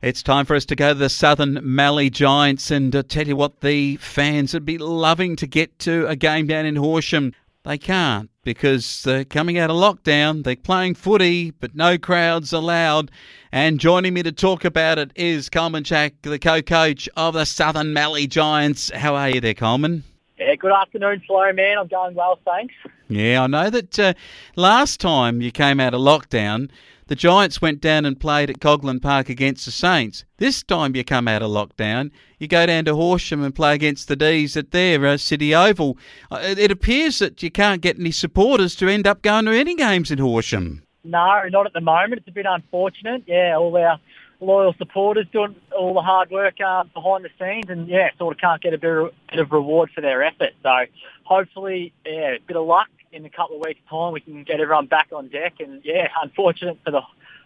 It's time for us to go to the Southern Mallee Giants and tell you what, the fans would be loving to get to a game down in Horsham. They can't because they're coming out of lockdown. They're playing footy, but no crowds allowed. And joining me to talk about it is Coleman Schache, the co-coach of the Southern Mallee Giants. How are you there, Coleman? Yeah, good afternoon, Flo, man. I'm going well, thanks. Yeah, I know that last time you came out of lockdown, the Giants went down and played at Coleman Park against the Saints. This time you come out of lockdown, you go down to Horsham and play against the D's at their City Oval. It appears that you can't get any supporters to end up going to any games in Horsham. No, not at the moment. It's a bit unfortunate. Yeah, all our loyal supporters doing all the hard work behind the scenes and, sort of can't get a bit of reward for their effort. So hopefully, a bit of luck. In a couple of weeks' time, we can get everyone back on deck. And, unfortunate for the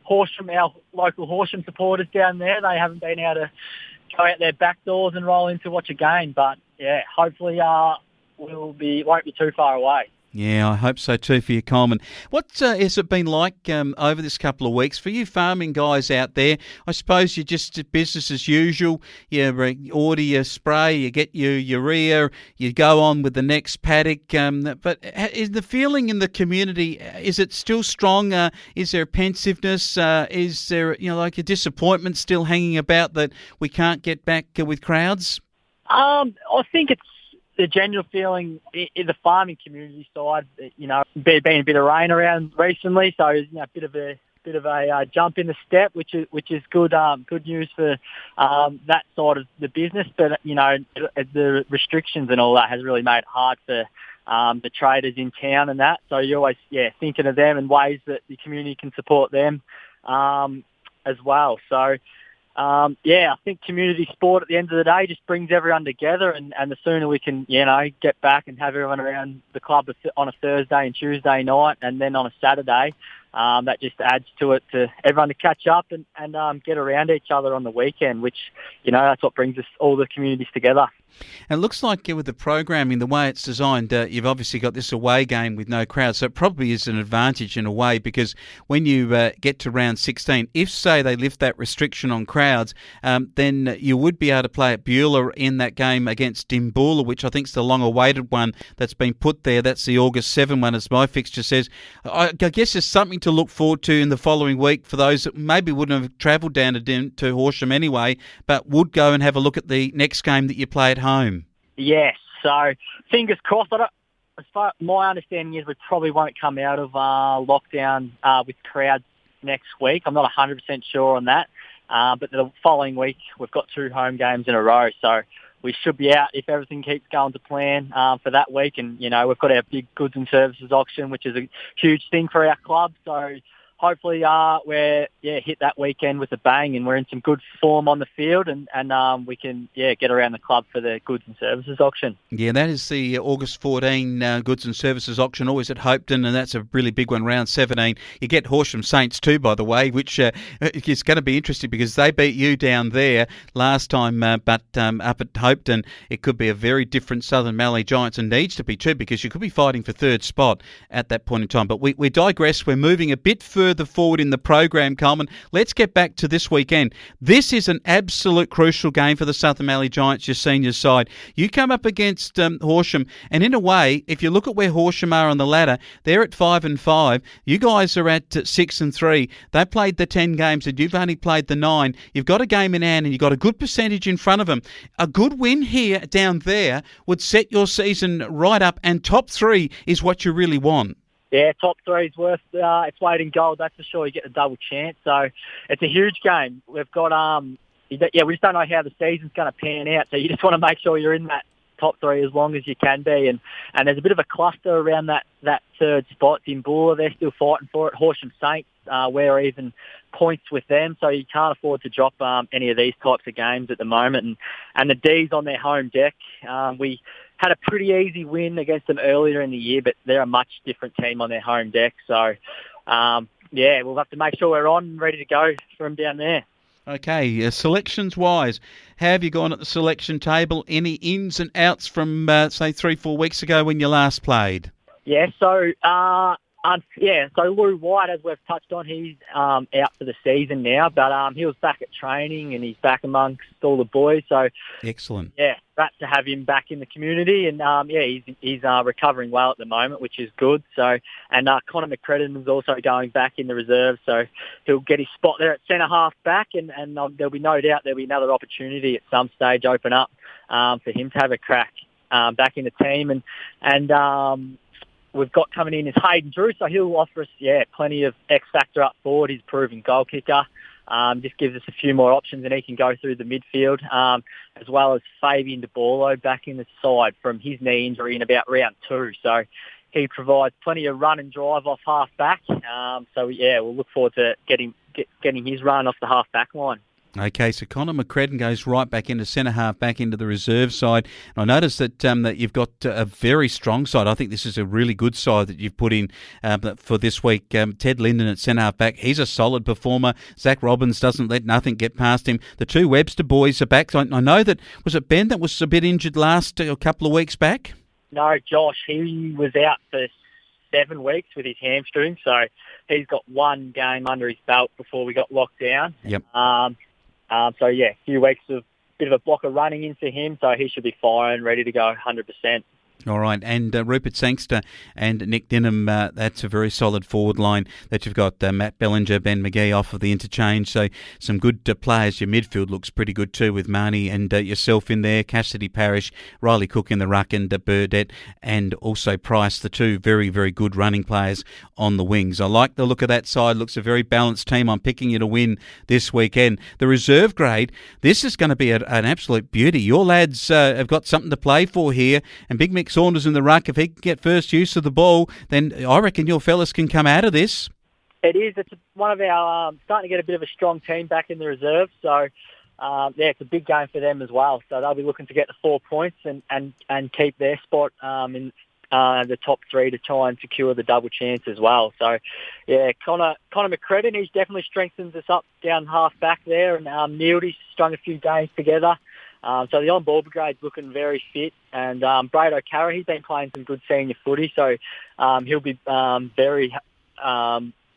Horsham, our local Horsham supporters down there. They haven't been able to go out their back doors and roll in to watch a game. But, hopefully won't be too far away. Yeah, I hope so too for you, Coleman. What has it been like over this couple of weeks for you farming guys out there? I suppose you're just business as usual. You order your spray, you get your urea, you go on with the next paddock. But is the feeling in the community, is it still strong? Is there a pensiveness? Is there, like a disappointment still hanging about that we can't get back with crowds? I think it's the general feeling in the farming community side, been a bit of rain around recently, so a bit of a jump in the step, which is good news for that side of the business. But the restrictions and all that has really made it hard for the traders in town and that. So you're always thinking of them and ways that the community can support them as well. So. I think community sport at the end of the day just brings everyone together, and the sooner we can, get back and have everyone around the club on a Thursday and Tuesday night, and then on a Saturday, that just adds to it to everyone to catch up and get around each other on the weekend, which, that's what brings us all the communities together. And it looks like with the programming, the way it's designed, you've obviously got this away game with no crowd, so it probably is an advantage in a way, because when you get to round 16, if, say, they lift that restriction on crowds, then you would be able to play at Beulah in that game against Dimboola, which I think is the long-awaited one that's been put there. That's the August 7 one, as my fixture says. I guess there's something to look forward to in the following week for those that maybe wouldn't have travelled down to Horsham anyway, but would go and have a look at the next game that you play at home. Yes, so fingers crossed. As far my understanding is, we probably won't come out of lockdown with crowds next week. I'm not 100% sure on that, but the following week we've got 2 home games in a row, so we should be out if everything keeps going to plan for that week. And we've got our big goods and services auction, which is a huge thing for our club. So hopefully we're hit that weekend with a bang, and we're in some good form on the field, and we can get around the club for the goods and services auction. Yeah, that is the August 14 goods and services auction, always at Hopetoun, and that's a really big one. Round 17, you get Horsham Saints too, by the way, which is going to be interesting because they beat you down there last time, but up at Hopetoun it could be a very different Southern Mallee Giants, and needs to be too, because you could be fighting for third spot at that point in time. But we digress. We're moving a bit further forward in the program, Coleman. Let's get back to this weekend. This is an absolute crucial game for the Southern Mallee Giants, your senior side. You come up against Horsham, and in a way, if you look at where Horsham are on the ladder, they're at 5-5. You guys are at 6-3. They played the 10 games, and you've only played the 9. You've got a game in hand, and you've got a good percentage in front of them. A good win here down there would set your season right up, and top 3 is what you really want. Yeah, top 3 is worth its weight in gold, that's for sure. You get the double chance. So it's a huge game. We've got, we just don't know how the season's going to pan out. So you just want to make sure you're in that top 3 as long as you can be. And there's a bit of a cluster around that third spot. Dimboola, they're still fighting for it. Horsham Saints, we're even points with them. So you can't afford to drop any of these types of games at the moment. And the D's on their home deck, we had a pretty easy win against them earlier in the year, but they're a much different team on their home deck. So, we'll have to make sure we're on and ready to go from down there. Okay, selections-wise, how have you gone at the selection table? Any ins and outs from, say, 3-4 weeks ago when you last played? Yeah, so So Lou White, as we've touched on, he's out for the season now, but he was back at training and he's back amongst all the boys. So excellent. Yeah, great to have him back in the community, and he's recovering well at the moment, which is good. So, and Connor McCredden is also going back in the reserve, so he'll get his spot there at centre half back, and there'll be no doubt there'll be another opportunity at some stage open up for him to have a crack back in the team, and we've got coming in is Hayden Drew, so he'll offer us, plenty of X factor up forward. He's a proven goal kicker. Just gives us a few more options, and he can go through the midfield, as well as Fabian De Borlo back in the side from his knee injury in about round 2. So he provides plenty of run and drive off half back. We'll look forward to getting his run off the half back line. Okay, so Connor McCredden goes right back into centre half, back into the reserve side. And I noticed that you've got a very strong side. I think this is a really good side that you've put in for this week. Ted Linden at centre half back, he's a solid performer. Zach Robbins doesn't let nothing get past him. The two Webster boys are back. I know that, was it Ben that was a bit injured last a couple of weeks back? No, Josh, he was out for 7 weeks with his hamstring, so he's got one game under his belt before we got locked down. Yep. A few weeks of bit of a block of running in for him, so he should be fine, ready to go 100%. All right, and Rupert Sangster and Nick Dinham, that's a very solid forward line that you've got. Matt Bellinger, Ben McGee off of the interchange, so some good players. Your midfield looks pretty good too with Marnie and yourself in there, Cassidy Parish, Riley Cook in the ruck, and Burdett, and also Price, the two very, very good running players on the wings. I like the look of that side. Looks a very balanced team. I'm picking you to win this weekend. The reserve grade, this is going to be an absolute beauty. Your lads have got something to play for here, and Big Mick Saunders in the ruck, if he can get first use of the ball, then I reckon your fellas can come out of this. It is. It's one of our starting to get a bit of a strong team back in the reserve. So, it's a big game for them as well. So they'll be looking to get the 4 points and keep their spot in the top 3 to try and secure the double chance as well. So, Connor McCredden, he definitely strengthens us up down half back there, and Neildy's strung a few games together. So the on-ball brigade's looking very fit, and Brad O'Carra, he's been playing some good senior footy, so he'll be very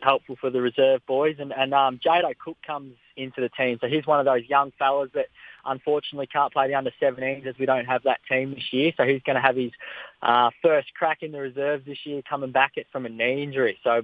helpful for the reserve boys. And Jado Cook comes into the team, so he's one of those young fellas that unfortunately can't play the under-17s as we don't have that team this year, so he's going to have his first crack in the reserves this year coming back from a knee injury. So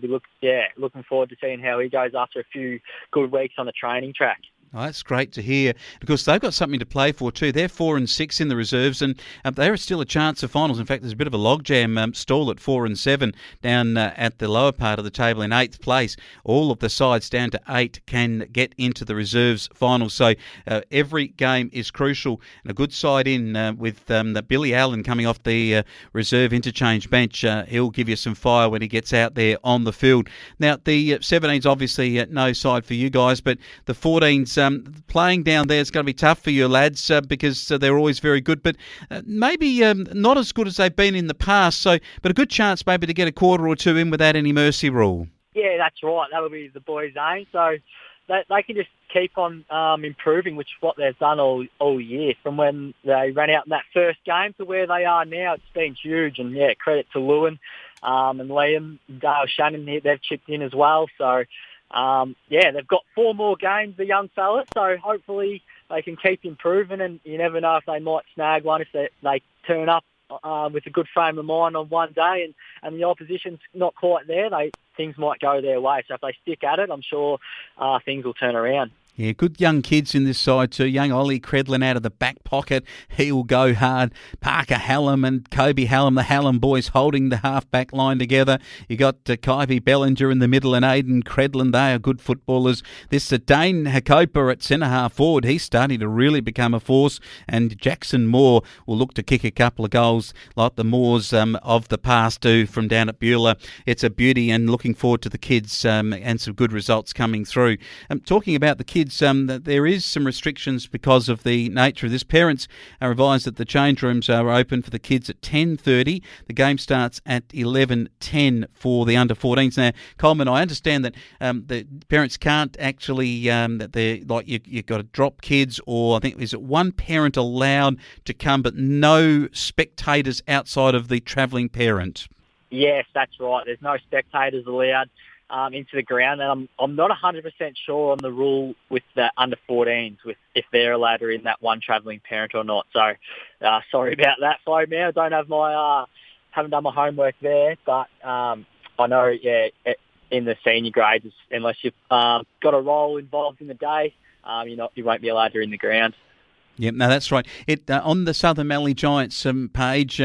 looking forward to seeing how he goes after a few good weeks on the training track. Oh, that's great to hear, because they've got something to play for too. They're 4 and 6 in the reserves, and they're still a chance of finals. In fact, there's a bit of a logjam stall at 4 and 7 down at the lower part of the table in 8th place. All of the sides down to 8 can get into the reserves finals. So every game is crucial, and a good side in with Billy Allen coming off the reserve interchange bench. He'll give you some fire when he gets out there on the field. Now, the 17s obviously no side for you guys, but the 14s. Playing down there is going to be tough for you lads because they're always very good, but maybe not as good as they've been in the past. So, but a good chance maybe to get a quarter or two in without any mercy rule. Yeah, that's right. That'll be the boys' aim. So they can just keep on improving, which is what they've done all year. From when they ran out in that first game to where they are now, it's been huge. And credit to Lewin and Liam, Dale Shannon here. They've chipped in as well. So. They've got 4 more games, the young fellas, so hopefully they can keep improving, and you never know if they might snag one if they turn up with a good frame of mind on one day and the opposition's not quite there, things might go their way. So if they stick at it, I'm sure things will turn around. Yeah, good young kids in this side too. Young Ollie Credlin out of the back pocket. He will go hard. Parker Hallam and Kobe Hallam, the Hallam boys holding the half-back line together. You got Kybe Bellinger in the middle and Aidan Credlin. They are good footballers. This Dane Hakopa at centre-half forward. He's starting to really become a force. And Jackson Moore will look to kick a couple of goals like the Moores of the past do from down at Beulah. It's a beauty, and looking forward to the kids and some good results coming through. Talking about the kids, that there is some restrictions because of the nature of this. Parents are advised that the change rooms are open for the kids at 10:30. The game starts at 11:10 for the under-14s. Now, Coleman, I understand that the parents can't actually that they're like you've got to drop kids, or I think is it one parent allowed to come, but no spectators outside of the travelling parent. Yes, that's right. There's no spectators allowed into the ground, and I'm not 100% sure on the rule with the under 14s, with if they're allowed to in that one travelling parent or not. So sorry about that, Flo, man. I don't have my haven't done my homework there, but I know, in the senior grades, unless you've got a role involved in the day, you won't be allowed to in the ground. Yep, no, that's right. On the Southern Mallee Giants page,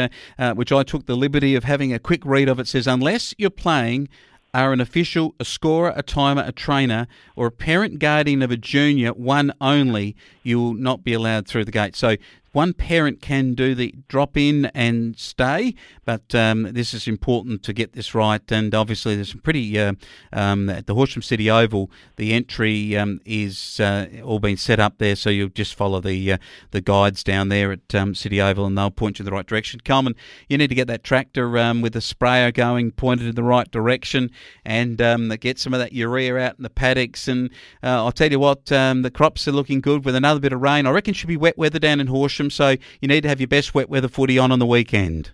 which I took the liberty of having a quick read of, it says, unless you're playing are an official, a scorer, a timer, a trainer, or a parent guardian of a junior, one only, you will not be allowed through the gate. So one parent can do the drop in and stay, but this is important to get this right. And obviously, there's some pretty at the Horsham City Oval. The entry is all been set up there, so you'll just follow the guides down there at City Oval, and they'll point you in the right direction. Coleman, you need to get that tractor with the sprayer going, pointed in the right direction, and get some of that urea out in the paddocks. And I'll tell you what, the crops are looking good with another bit of rain. I reckon it should be wet weather down in Horsham, so you need to have your best wet weather footy on the weekend.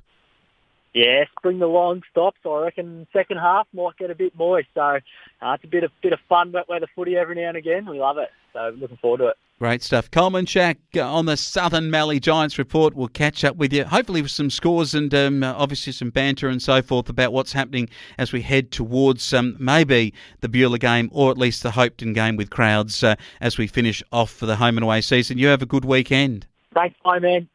Yeah, spring the long stops. I reckon second half might get a bit moist. So it's a bit of fun wet weather footy every now and again. We love it. So looking forward to it. Great stuff. Coleman Schache on the Southern Mallee Giants report. We'll catch up with you, hopefully with some scores and obviously some banter and so forth about what's happening as we head towards maybe the Beulah game or at least the Hopetoun game with crowds as we finish off for the home and away season. You have a good weekend. Thanks, bye, man.